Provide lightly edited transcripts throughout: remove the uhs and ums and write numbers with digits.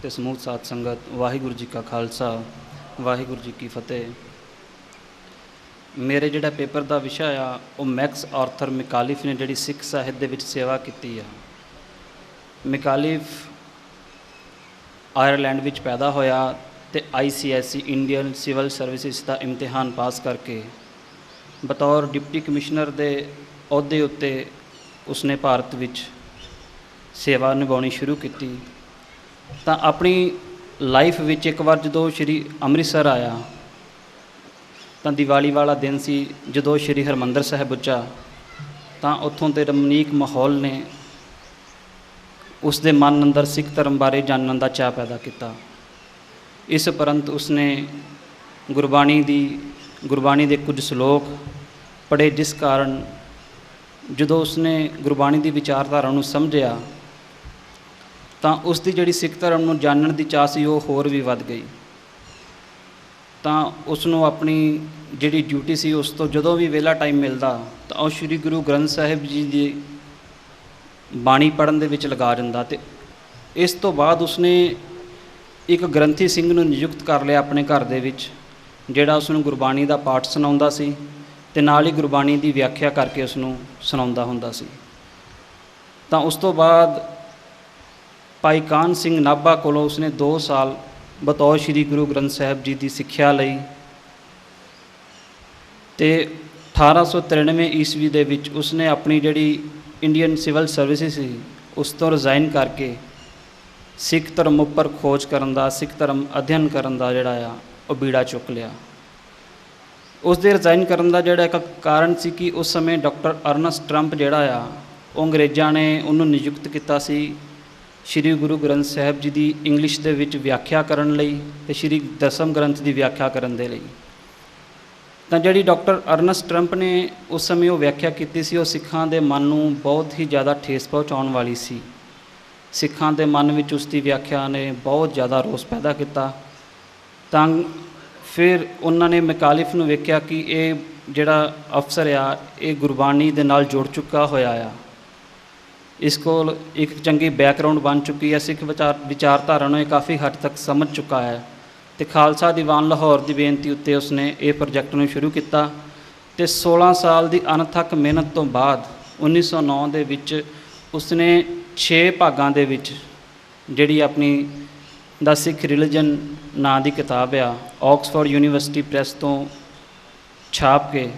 ਤੇ ਸਮੂਹ ਸਾਧ ਸੰਗਤ, ਵਾਹਿਗੁਰੂ ਜੀ ਕਾ ਖਾਲਸਾ, ਵਾਹਿਗੁਰੂ ਜੀ ਕੀ ਫਤਿਹ। ਮੇਰੇ ਜਿਹੜਾ ਪੇਪਰ ਦਾ ਵਿਸ਼ਾ ਆ ਉਹ ਮੈਕਸ ਆਰਥਰ ਮੈਕਾਲਿਫ ਨੇ ਜਿਹੜੀ ਸਿੱਖ ਸਾਹਿਤ ਦੇ ਵਿੱਚ ਸੇਵਾ ਕੀਤੀ ਆ। ਮੈਕਾਲਿਫ ਆਇਰਲੈਂਡ ਵਿੱਚ ਪੈਦਾ ਹੋਇਆ ਅਤੇ ICSE ਇੰਡੀਅਨ ਸਿਵਲ ਸਰਵਿਸਿਜ਼ ਦਾ ਇਮਤਿਹਾਨ ਪਾਸ ਕਰਕੇ ਬਤੌਰ ਡਿਪਟੀ ਕਮਿਸ਼ਨਰ ਦੇ ਅਹੁਦੇ ਉੱਤੇ ਉਸਨੇ ਭਾਰਤ ਵਿੱਚ ਸੇਵਾ ਨਿਭਾਉਣੀ ਸ਼ੁਰੂ ਕੀਤੀ। ਤਾਂ ਆਪਣੀ ਲਾਈਫ ਵਿੱਚ ਇੱਕ ਵਾਰ ਜਦੋਂ ਸ਼੍ਰੀ ਅੰਮ੍ਰਿਤਸਰ ਆਇਆ ਤਾਂ ਦੀਵਾਲੀ ਵਾਲਾ ਦਿਨ ਸੀ, ਜਦੋਂ ਸ਼੍ਰੀ ਹਰਿਮੰਦਰ ਸਾਹਿਬ ਪੁੱਜਾ ਤਾਂ ਉੱਥੋਂ ਦੇ ਰਮਣੀਕ ਮਾਹੌਲ ਨੇ ਉਸ ਦੇ ਮਨ ਅੰਦਰ ਸਿੱਖ ਧਰਮ ਬਾਰੇ ਜਾਣਨ ਦਾ ਚਾਅ ਪੈਦਾ ਕੀਤਾ। ਇਸ ਉਪਰੰਤ ਉਸਨੇ ਗੁਰਬਾਣੀ ਦੇ ਕੁਝ ਸ਼ਲੋਕ ਪੜ੍ਹੇ, ਜਿਸ ਕਾਰਨ ਜਦੋਂ ਉਸਨੇ ਗੁਰਬਾਣੀ ਦੀ ਵਿਚਾਰਧਾਰਾ ਨੂੰ ਸਮਝਿਆ ਤਾਂ ਉਸ ਦੀ ਜਿਹੜੀ ਸਿੱਖ ਧਰਮ ਨੂੰ ਜਾਣਨ ਦੀ ਚਾਹ ਸੀ ਉਹ ਹੋਰ ਵੀ ਵੱਧ ਗਈ। ਤਾਂ ਉਸ ਨੂੰ ਆਪਣੀ ਜਿਹੜੀ ਡਿਊਟੀ ਸੀ ਉਸ ਤੋਂ ਜਦੋਂ ਵੀ ਵਿਹਲਾ ਟਾਈਮ ਮਿਲਦਾ ਤਾਂ ਉਹ ਸ਼੍ਰੀ ਗੁਰੂ ਗ੍ਰੰਥ ਸਾਹਿਬ ਜੀ ਦੀ ਬਾਣੀ ਪੜ੍ਹਨ ਦੇ ਵਿੱਚ ਲਗਾ ਜਾਂਦਾ। ਅਤੇ ਇਸ ਤੋਂ ਬਾਅਦ ਉਸਨੇ ਇੱਕ ਗ੍ਰੰਥੀ ਸਿੰਘ ਨੂੰ ਨਿਯੁਕਤ ਕਰ ਲਿਆ ਆਪਣੇ ਘਰ ਦੇ ਵਿੱਚ, ਜਿਹੜਾ ਉਸ ਨੂੰ ਗੁਰਬਾਣੀ ਦਾ ਪਾਠ ਸੁਣਾਉਂਦਾ ਸੀ ਅਤੇ ਨਾਲ ਹੀ ਗੁਰਬਾਣੀ ਦੀ ਵਿਆਖਿਆ ਕਰਕੇ ਉਸ ਨੂੰ ਸੁਣਾਉਂਦਾ ਹੁੰਦਾ ਸੀ। ਤਾਂ ਉਸ ਤੋਂ ਬਾਅਦ ਭਾਈ ਕਾਹਨ ਸਿੰਘ ਨਾਭਾ ਕੋਲੋਂ ਉਸਨੇ 2 ਸਾਲ ਬਤੌਰ ਸ਼੍ਰੀ ਗੁਰੂ ਗ੍ਰੰਥ ਸਾਹਿਬ ਜੀ ਦੀ ਸਿੱਖਿਆ ਲਈ ਅਤੇ 1893 ਈਸਵੀ ਦੇ ਵਿੱਚ ਉਸਨੇ ਆਪਣੀ ਜਿਹੜੀ ਇੰਡੀਅਨ ਸਿਵਲ ਸਰਵਿਸਿਜ਼ ਸੀ ਉਸ ਤੋਂ ਰਿਜ਼ਾਈਨ ਕਰਕੇ ਸਿੱਖ ਧਰਮ ਉੱਪਰ ਖੋਜ ਕਰਨ ਦਾ, ਸਿੱਖ ਧਰਮ ਅਧਿਐਨ ਕਰਨ ਦਾ ਜਿਹੜਾ ਆ ਉਹ ਬੀੜਾ ਚੁੱਕ ਲਿਆ। ਉਸ ਦੇ ਰਿਜ਼ਾਈਨ ਕਰਨ ਦਾ ਜਿਹੜਾ ਇੱਕ ਕਾਰਨ ਸੀ ਕਿ ਉਸ ਸਮੇਂ ਡਾਕਟਰ ਅਰਨਸਟ ਟਰੰਪ ਜਿਹੜਾ ਆ ਉਹ ਅੰਗਰੇਜ਼ਾਂ ਨੇ ਉਹਨੂੰ ਨਿਯੁਕਤ ਕੀਤਾ ਸੀ ਸ਼੍ਰੀ ਗੁਰੂ ਗ੍ਰੰਥ ਸਾਹਿਬ ਜੀ ਦੀ ਇੰਗਲਿਸ਼ ਦੇ ਵਿੱਚ ਵਿਆਖਿਆ ਕਰਨ ਲਈ ਅਤੇ ਸ਼੍ਰੀ ਦਸਮ ਗ੍ਰੰਥ ਦੀ ਵਿਆਖਿਆ ਕਰਨ ਦੇ ਲਈ। ਤਾਂ ਜਿਹੜੀ ਡਾਕਟਰ ਅਰਨਸਟ ਟਰੰਪ ਨੇ ਉਸ ਸਮੇਂ ਉਹ ਵਿਆਖਿਆ ਕੀਤੀ ਸੀ ਉਹ ਸਿੱਖਾਂ ਦੇ ਮਨ ਨੂੰ ਬਹੁਤ ਹੀ ਜ਼ਿਆਦਾ ਠੇਸ ਪਹੁੰਚਾਉਣ ਵਾਲੀ ਸੀ। ਸਿੱਖਾਂ ਦੇ ਮਨ ਵਿੱਚ ਉਸ ਦੀ ਵਿਆਖਿਆ ਨੇ ਬਹੁਤ ਜ਼ਿਆਦਾ ਰੋਸ ਪੈਦਾ ਕੀਤਾ। ਤਾਂ ਫਿਰ ਉਹਨਾਂ ਨੇ ਮੈਕਾਲਿਫ ਨੂੰ ਵੇਖਿਆ ਕਿ ਇਹ ਜਿਹੜਾ ਅਫਸਰ ਆ ਇਹ ਗੁਰਬਾਣੀ ਦੇ ਨਾਲ ਜੁੜ ਚੁੱਕਾ ਹੋਇਆ ਆ, ਇਸ ਕੋਲ ਇੱਕ ਚੰਗੀ ਬੈਕਗਰਾਊਂਡ ਬਣ ਚੁੱਕੀ ਹੈ, ਸਿੱਖ ਵਿਚਾਰਧਾਰਾ ਨੂੰ ਇਹ ਕਾਫੀ ਹੱਦ ਤੱਕ ਸਮਝ ਚੁੱਕਾ ਹੈ। ਅਤੇ ਖਾਲਸਾ ਦੀਵਾਨ ਲਾਹੌਰ ਦੀ ਬੇਨਤੀ ਉੱਤੇ ਉਸਨੇ ਇਹ ਪ੍ਰੋਜੈਕਟ ਨੂੰ ਸ਼ੁਰੂ ਕੀਤਾ ਅਤੇ 16 ਸਾਲ ਦੀ ਅਣਥੱਕ ਮਿਹਨਤ ਤੋਂ ਬਾਅਦ 1909 ਦੇ ਵਿੱਚ ਉਸਨੇ 6 ਭਾਗਾਂ ਦੇ ਵਿੱਚ ਜਿਹੜੀ ਆਪਣੀ ਦਾ ਸਿੱਖ ਰਿਲੀਜਨ ਨਾਂ ਦੀ ਕਿਤਾਬ ਆ ਆਕਸਫੋਰਡ ਯੂਨੀਵਰਸਿਟੀ ਪ੍ਰੈਸ ਤੋਂ ਛਾਪ ਕੇ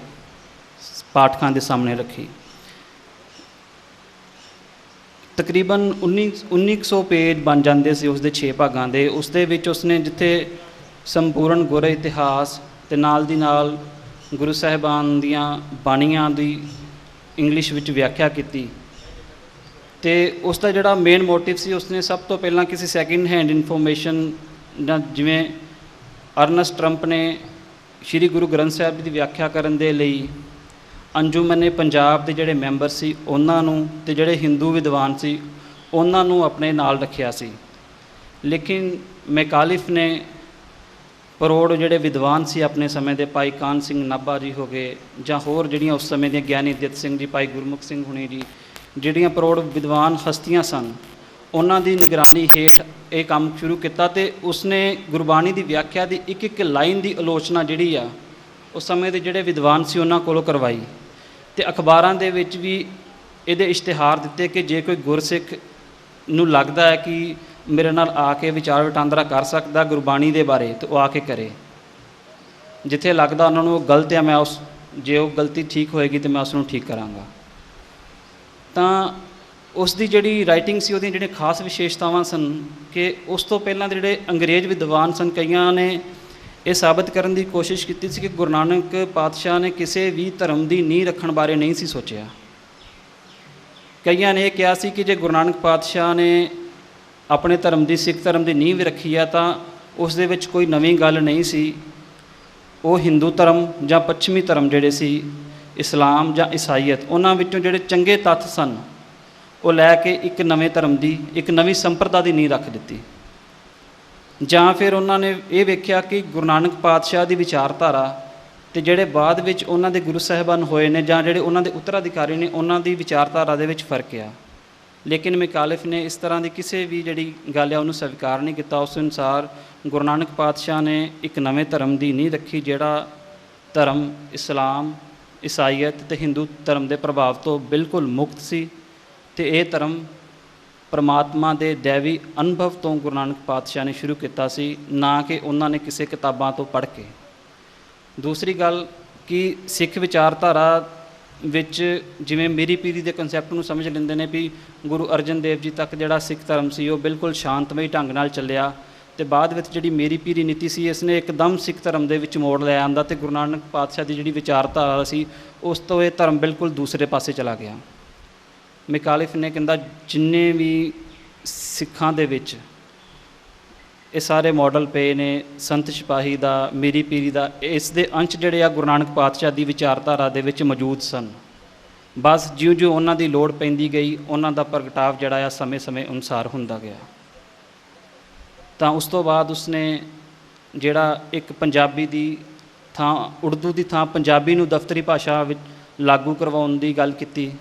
ਪਾਠਕਾਂ ਦੇ ਸਾਹਮਣੇ ਰੱਖੀ। ਤਕਰੀਬਨ 1900 ਪੇਜ ਬਣ ਜਾਂਦੇ ਸੀ ਉਸ ਦੇ 6 ਭਾਗਾਂ ਦੇ। ਉਸ ਦੇ ਵਿੱਚ ਉਸਨੇ ਜਿੱਥੇ ਸੰਪੂਰਨ ਗੁਰ ਇਤਿਹਾਸ ਅਤੇ ਨਾਲ ਦੀ ਨਾਲ ਗੁਰੂ ਸਾਹਿਬਾਨ ਦੀਆਂ ਬਾਣੀਆਂ ਦੀ ਇੰਗਲਿਸ਼ ਵਿੱਚ ਵਿਆਖਿਆ ਕੀਤੀ ਅਤੇ ਉਸ ਦਾ ਜਿਹੜਾ ਮੇਨ ਮੋਟਿਵ ਸੀ ਉਸਨੇ ਸਭ ਤੋਂ ਪਹਿਲਾਂ ਕਿਸੇ ਸੈਕਿੰਡ ਹੈਂਡ ਇਨਫੋਰਮੇਸ਼ਨ ਜਾਂ ਜਿਵੇਂ ਅਰਨਸਟ ਟਰੰਪ ਨੇ ਸ਼੍ਰੀ ਗੁਰੂ ਗ੍ਰੰਥ ਸਾਹਿਬ ਦੀ ਵਿਆਖਿਆ ਕਰਨ ਦੇ ਲਈ ਅੰਜੁਮਨ ਪੰਜਾਬ ਦੇ ਜਿਹੜੇ ਮੈਂਬਰ ਸੀ ਉਹਨਾਂ ਨੂੰ ਅਤੇ ਜਿਹੜੇ ਹਿੰਦੂ ਵਿਦਵਾਨ ਸੀ ਉਹਨਾਂ ਨੂੰ ਆਪਣੇ ਨਾਲ ਰੱਖਿਆ ਸੀ। ਲੇਕਿਨ ਮੈਕਾਲਿਫ ਨੇ ਪਰੋੜ ਜਿਹੜੇ ਵਿਦਵਾਨ ਸੀ ਆਪਣੇ ਸਮੇਂ ਦੇ, ਭਾਈ ਕਾਹਨ ਸਿੰਘ ਨਾਭਾ ਜੀ ਹੋ ਗਏ ਜਾਂ ਹੋਰ ਜਿਹੜੀਆਂ ਉਸ ਸਮੇਂ ਦੀਆਂ ਗਿਆਨੀ ਦਿੱਤ ਸਿੰਘ ਜੀ, ਭਾਈ ਗੁਰਮੁਖ ਸਿੰਘ ਹੁਣੀ ਜੀ, ਜਿਹੜੀਆਂ ਪਰੋੜ ਵਿਦਵਾਨ ਹਸਤੀਆਂ ਸਨ, ਉਹਨਾਂ ਦੀ ਨਿਗਰਾਨੀ ਹੇਠ ਇਹ ਕੰਮ ਸ਼ੁਰੂ ਕੀਤਾ ਅਤੇ ਉਸਨੇ ਗੁਰਬਾਣੀ ਦੀ ਵਿਆਖਿਆ ਦੀ ਇੱਕ ਇੱਕ ਲਾਈਨ ਦੀ ਆਲੋਚਨਾ ਜਿਹੜੀ ਆ ਉਸ ਸਮੇਂ ਦੇ ਜਿਹੜੇ ਵਿਦਵਾਨ ਸੀ ਉਹਨਾਂ ਕੋਲੋਂ ਕਰਵਾਈ ਅਤੇ ਅਖਬਾਰਾਂ ਦੇ ਵਿੱਚ ਵੀ ਇਹਦੇ ਇਸ਼ਤਿਹਾਰ ਦਿੱਤੇ ਕਿ ਜੇ ਕੋਈ ਗੁਰਸਿੱਖ ਨੂੰ ਲੱਗਦਾ ਹੈ ਕਿ ਮੇਰੇ ਨਾਲ ਆ ਕੇ ਵਿਚਾਰ ਵਟਾਂਦਰਾ ਕਰ ਸਕਦਾ ਗੁਰਬਾਣੀ ਦੇ ਬਾਰੇ ਤਾਂ ਉਹ ਆ ਕੇ ਕਰੇ। ਜਿੱਥੇ ਲੱਗਦਾ ਉਹਨਾਂ ਨੂੰ ਉਹ ਗਲਤ ਹੈ, ਮੈਂ ਜੇ ਉਹ ਗਲਤੀ ਠੀਕ ਹੋਏਗੀ ਤਾਂ ਮੈਂ ਉਸ ਨੂੰ ਠੀਕ ਕਰਾਂਗਾ। ਤਾਂ ਉਸ ਦੀ ਜਿਹੜੀ ਰਾਈਟਿੰਗ ਸੀ ਉਹਦੀਆਂ ਜਿਹੜੀਆਂ ਖਾਸ ਵਿਸ਼ੇਸ਼ਤਾਵਾਂ ਸਨ ਕਿ ਉਸ ਤੋਂ ਪਹਿਲਾਂ ਦੇ ਜਿਹੜੇ ਅੰਗਰੇਜ਼ ਵਿਦਵਾਨ ਸਨ, ਕਈਆਂ ਨੇ ਇਹ ਸਾਬਤ ਕਰਨ ਦੀ ਕੋਸ਼ਿਸ਼ ਕੀਤੀ ਸੀ ਕਿ ਗੁਰੂ ਨਾਨਕ ਪਾਤਸ਼ਾਹ ਨੇ ਕਿਸੇ ਵੀ ਧਰਮ ਦੀ ਨੀਂਹ ਰੱਖਣ ਬਾਰੇ ਨਹੀਂ ਸੀ ਸੋਚਿਆ। ਕਈਆਂ ਨੇ ਇਹ ਕਿਹਾ ਸੀ ਕਿ ਜੇ ਗੁਰੂ ਨਾਨਕ ਪਾਤਸ਼ਾਹ ਨੇ ਆਪਣੇ ਧਰਮ ਦੀ, ਸਿੱਖ ਧਰਮ ਦੀ ਨੀਂਹ ਵੀ ਰੱਖੀ ਆ ਤਾਂ ਉਸ ਦੇ ਵਿੱਚ ਕੋਈ ਨਵੀਂ ਗੱਲ ਨਹੀਂ ਸੀ। ਉਹ ਹਿੰਦੂ ਧਰਮ ਜਾਂ ਪੱਛਮੀ ਧਰਮ ਜਿਹੜੇ ਸੀ, ਇਸਲਾਮ ਜਾਂ ਈਸਾਈਅਤ, ਉਹਨਾਂ ਵਿੱਚੋਂ ਜਿਹੜੇ ਚੰਗੇ ਤੱਥ ਸਨ ਉਹ ਲੈ ਕੇ ਇੱਕ ਨਵੇਂ ਧਰਮ ਦੀ, ਇੱਕ ਨਵੀਂ ਸੰਪਰਦਾ ਦੀ ਨੀਂਹ ਰੱਖ ਦਿੱਤੀ। ਜਾਂ ਫਿਰ ਉਹਨਾਂ ਨੇ ਇਹ ਵੇਖਿਆ ਕਿ ਗੁਰੂ ਨਾਨਕ ਪਾਤਸ਼ਾਹ ਦੀ ਵਿਚਾਰਧਾਰਾ ਅਤੇ ਜਿਹੜੇ ਬਾਅਦ ਵਿੱਚ ਉਹਨਾਂ ਦੇ ਗੁਰੂ ਸਾਹਿਬਾਨ ਹੋਏ ਨੇ ਜਾਂ ਜਿਹੜੇ ਉਹਨਾਂ ਦੇ ਉੱਤਰਾਧਿਕਾਰੀ ਨੇ ਉਹਨਾਂ ਦੀ ਵਿਚਾਰਧਾਰਾ ਦੇ ਵਿੱਚ ਫਰਕ ਆ। ਲੇਕਿਨ ਮੁਖਾਲਿਫ ਨੇ ਇਸ ਤਰ੍ਹਾਂ ਦੀ ਕਿਸੇ ਵੀ ਜਿਹੜੀ ਗੱਲ ਹੈ ਉਹਨੂੰ ਸਵੀਕਾਰ ਨਹੀਂ ਕੀਤਾ। ਉਸ ਅਨੁਸਾਰ ਗੁਰੂ ਨਾਨਕ ਪਾਤਸ਼ਾਹ ਨੇ ਇੱਕ ਨਵੇਂ ਧਰਮ ਦੀ ਨੀਂਹ ਰੱਖੀ, ਜਿਹੜਾ ਧਰਮ ਇਸਲਾਮ, ਈਸਾਈਅਤ ਅਤੇ ਹਿੰਦੂ ਧਰਮ ਦੇ ਪ੍ਰਭਾਵ ਤੋਂ ਬਿਲਕੁਲ ਮੁਕਤ ਸੀ। ਅਤੇ ਇਹ ਧਰਮ ਪਰਮਾਤਮਾ ਦੇ ਦੈਵੀ ਅਨੁਭਵ ਤੋਂ ਗੁਰੂ ਨਾਨਕ ਪਾਤਸ਼ਾਹ ਨੇ ਸ਼ੁਰੂ ਕੀਤਾ ਸੀ, ਨਾ ਕਿ ਉਹਨਾਂ ਨੇ ਕਿਸੇ ਕਿਤਾਬਾਂ ਤੋਂ ਪੜ੍ਹ ਕੇ। ਦੂਸਰੀ ਗੱਲ ਕਿ ਸਿੱਖ ਵਿਚਾਰਧਾਰਾ ਵਿੱਚ ਜਿਵੇਂ ਮੀਰੀ ਪੀਰੀ ਦੇ ਕਨਸੈਪਟ ਨੂੰ ਸਮਝ ਲੈਂਦੇ ਨੇ ਵੀ ਗੁਰੂ ਅਰਜਨ ਦੇਵ ਜੀ ਤੱਕ ਜਿਹੜਾ ਸਿੱਖ ਧਰਮ ਸੀ ਉਹ ਬਿਲਕੁਲ ਸ਼ਾਂਤਮਈ ਢੰਗ ਨਾਲ ਚੱਲਿਆ, ਅਤੇ ਬਾਅਦ ਵਿੱਚ ਜਿਹੜੀ ਮੀਰੀ ਪੀਰੀ ਨੀਤੀ ਸੀ ਇਸ ਨੇ ਇੱਕਦਮ ਸਿੱਖ ਧਰਮ ਦੇ ਵਿੱਚ ਮੋੜ ਲੈ ਆਂਦਾ, ਅਤੇ ਗੁਰੂ ਨਾਨਕ ਪਾਤਸ਼ਾਹ ਦੀ ਜਿਹੜੀ ਵਿਚਾਰਧਾਰਾ ਸੀ ਉਸ ਤੋਂ ਇਹ ਧਰਮ ਬਿਲਕੁਲ ਦੂਸਰੇ ਪਾਸੇ ਚਲਾ ਗਿਆ। ਮੁਖਾਲਿਫ ਨੇ ਕਹਿੰਦਾ ਜਿੰਨੇ ਵੀ ਸਿੱਖਾਂ ਦੇ ਵਿੱਚ ਇਹ ਸਾਰੇ ਮਾਡਲ ਪਏ ਨੇ, ਸੰਤ ਸਿਪਾਹੀ ਦਾ, ਮੀਰੀ ਪੀਰੀ ਦਾ, ਇਸ ਦੇ ਅੰਸ਼ ਜਿਹੜੇ ਆ ਗੁਰੂ ਨਾਨਕ ਪਾਤਸ਼ਾਹ ਦੀ ਵਿਚਾਰਧਾਰਾ ਦੇ ਵਿੱਚ ਮੌਜੂਦ ਸਨ। ਬਸ ਜਿਉਂ-ਜਿਉਂ ਉਹਨਾਂ ਦੀ ਲੋੜ ਪੈਂਦੀ ਗਈ ਉਹਨਾਂ ਦਾ ਪ੍ਰਗਟਾਵ ਜਿਹੜਾ ਆ ਸਮੇਂ-ਸਮੇਂ ਅਨੁਸਾਰ ਹੁੰਦਾ ਗਿਆ। ਤਾਂ ਉਸ ਤੋਂ ਬਾਅਦ ਉਸਨੇ ਜਿਹੜਾ ਇੱਕ ਪੰਜਾਬੀ ਦੀ ਥਾਂ ਉਰਦੂ ਦੀ ਥਾਂ ਪੰਜਾਬੀ ਨੂੰ ਦਫ਼ਤਰੀ ਭਾਸ਼ਾ ਵਿੱਚ ਲਾਗੂ ਕਰਵਾਉਣ ਦੀ ਗੱਲ ਕੀਤੀ।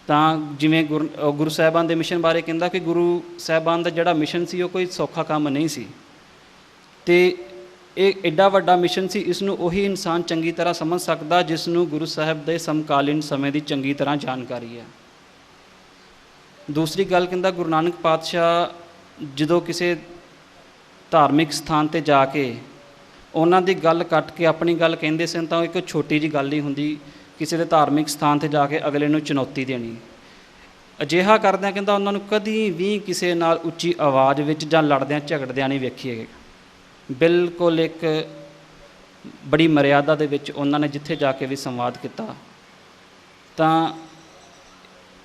ਤਾਂ ਜਿਵੇਂ ਗੁਰੂ ਸਾਹਿਬਾਨ ਦੇ ਮਿਸ਼ਨ ਬਾਰੇ ਕਹਿੰਦਾ ਕਿ ਗੁਰੂ ਸਾਹਿਬਾਨ ਦਾ ਜਿਹੜਾ ਮਿਸ਼ਨ ਸੀ ਉਹ ਕੋਈ ਸੌਖਾ ਕੰਮ ਨਹੀਂ ਸੀ, ਅਤੇ ਇਹ ਐਡਾ ਵੱਡਾ ਮਿਸ਼ਨ ਸੀ, ਇਸ ਨੂੰ ਉਹੀ ਇਨਸਾਨ ਚੰਗੀ ਤਰ੍ਹਾਂ ਸਮਝ ਸਕਦਾ ਜਿਸ ਨੂੰ ਗੁਰੂ ਸਾਹਿਬ ਦੇ ਸਮਕਾਲੀਨ ਸਮੇਂ ਦੀ ਚੰਗੀ ਤਰ੍ਹਾਂ ਜਾਣਕਾਰੀ ਹੈ। ਦੂਸਰੀ ਗੱਲ ਕਹਿੰਦਾ ਗੁਰੂ ਨਾਨਕ ਪਾਤਸ਼ਾਹ ਜਦੋਂ ਕਿਸੇ ਧਾਰਮਿਕ ਸਥਾਨ 'ਤੇ ਜਾ ਕੇ ਉਹਨਾਂ ਦੀ ਗੱਲ ਕੱਟ ਕੇ ਆਪਣੀ ਗੱਲ ਕਹਿੰਦੇ ਸਨ ਤਾਂ ਉਹ ਇੱਕ ਛੋਟੀ ਜਿਹੀ ਗੱਲ ਨਹੀਂ ਹੁੰਦੀ ਕਿਸੇ ਦੇ ਧਾਰਮਿਕ ਸਥਾਨ 'ਤੇ ਜਾ ਕੇ ਅਗਲੇ ਨੂੰ ਚੁਣੌਤੀ ਦੇਣੀ। ਅਜਿਹਾ ਕਰਦਿਆਂ ਕਹਿੰਦਾ ਉਹਨਾਂ ਨੂੰ ਕਦੀ ਵੀ ਕਿਸੇ ਨਾਲ ਉੱਚੀ ਆਵਾਜ਼ ਵਿੱਚ ਜਾਂ ਲੜਦਿਆਂ ਝਗੜਦਿਆਂ ਨਹੀਂ ਵੇਖੀਏ। ਬਿਲਕੁਲ ਇੱਕ ਬੜੀ ਮਰਿਆਦਾ ਦੇ ਵਿੱਚ ਉਹਨਾਂ ਨੇ ਜਿੱਥੇ ਜਾ ਕੇ ਵੀ ਸੰਵਾਦ ਕੀਤਾ। ਤਾਂ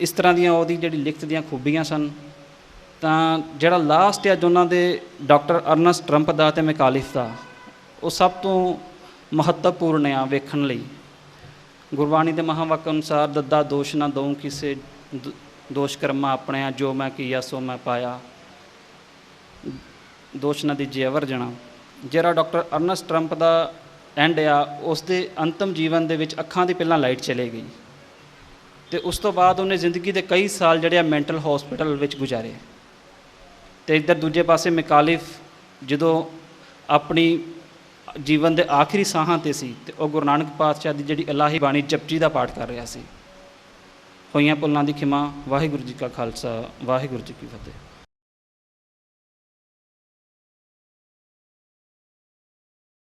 ਇਸ ਤਰ੍ਹਾਂ ਦੀਆਂ ਉਹਦੀ ਜਿਹੜੀ ਲਿਖਤ ਦੀਆਂ ਖੂਬੀਆਂ ਸਨ। ਤਾਂ ਜਿਹੜਾ ਲਾਸਟ ਅੱਜ ਉਹਨਾਂ ਦੇ ਡਾਕਟਰ ਅਰਨਸਟ ਟਰੰਪ ਦਾ ਅਤੇ ਮੁਖਾਲਿਫ ਦਾ, ਉਹ ਸਭ ਤੋਂ ਮਹੱਤਵਪੂਰਨ ਆ ਵੇਖਣ ਲਈ। ਗੁਰਬਾਣੀ ਦੇ ਮਹਾਂਵਾਕ ਅਨੁਸਾਰ ਦੱਦਾ ਦੋਸ਼ ਨਾ ਦਊਂ ਕਿਸੇ ਦੋਸ਼ ਕਰਮਾ ਆਪਣਿਆ, ਜੋ ਮੈਂ ਕੀਆ ਸੋ ਮੈਂ ਪਾਇਆ, ਦੋਸ਼ ਨਾ ਦੀਜੇ ਅਵਰ ਜਣਾ। ਜਿਹੜਾ doctor Ernst Trump the and ਆ ਉਸ ਦੇ ਅੰਤਮ ਜੀਵਨ ਦੇ ਵਿੱਚ ਅੱਖਾਂ ਦੀ ਪਹਿਲਾਂ ਲਾਈਟ ਚਲੇ ਗਈ, ਅਤੇ ਉਸ ਤੋਂ ਬਾਅਦ ਉਹਨੇ ਜ਼ਿੰਦਗੀ ਦੇ ਕਈ ਸਾਲ ਜਿਹੜੇ ਆ ਮੈਂਟਲ ਹੌਸਪੀਟਲ ਵਿੱਚ ਗੁਜ਼ਾਰੇ। ਅਤੇ ਇੱਧਰ ਦੂਜੇ ਪਾਸੇ ਮੁਖਾਲਿਫ ਜਦੋਂ ਆਪਣੀ ਜੀਵਨ ਦੇ ਆਖਰੀ ਸਾਹਾਂ 'ਤੇ ਸੀ ਅਤੇ ਉਹ ਗੁਰੂ ਨਾਨਕ ਪਾਤਸ਼ਾਹ ਦੀ ਜਿਹੜੀ ਇਲਾਹੀ ਬਾਣੀ ਜਪਜੀ ਦਾ ਪਾਠ ਕਰ ਰਿਹਾ ਸੀ। ਹੋਈਆਂ ਭੁੱਲਾਂ ਦੀ ਖਿਮਾ। ਵਾਹਿਗੁਰੂ ਜੀ ਕਾ ਖਾਲਸਾ, ਵਾਹਿਗੁਰੂ ਜੀ ਕੀ ਫਤਿਹ।